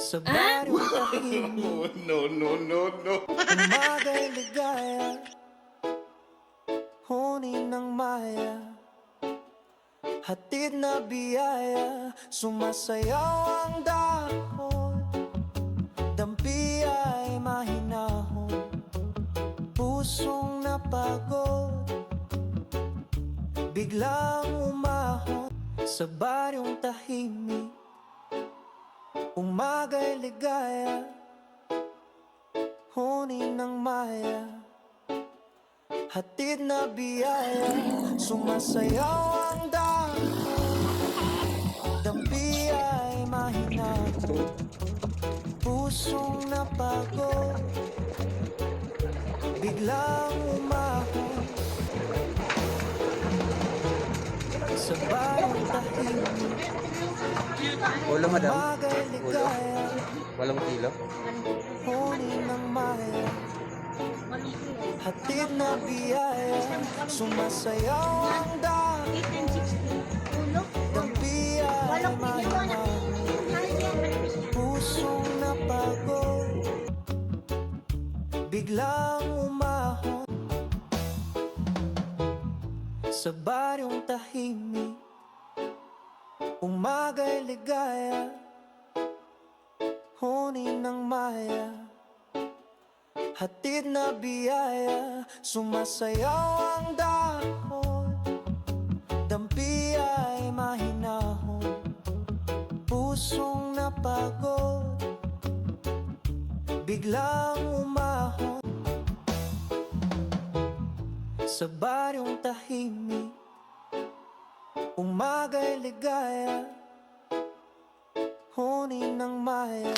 Sa baryong tahimik, No. umaga'y ligaya, huni ng maya, hatid na biyaya, sumasayaw ang dahon, dampi ay mahinahon, pusong napagod, biglang umahon. Sa baryong tahimik, umaga'y ligaya, huni ng maya, hatid na biyaya, sumasayaw ang dahon, dampi ay mahinahon, pusong napagod, biglang umahon. Sa baryong tahimik, Ulo, madam. umaga'y Ulo. ligaya, Walang kilo. huni ng maya, hatid na biyaya, sumasayaw ang dahon, dampi ay mahinahon, pusong napagod, biglang umahon. Sa baryong tahimik, umaga'y ligaya, huni ng maya, hatid na biyaya, sumasayaw ang dahon, dampi ay mahinahon, pusong napagod, biglang umahon. Sa baryong tahimik, umaga'y ligaya, huni ng maya,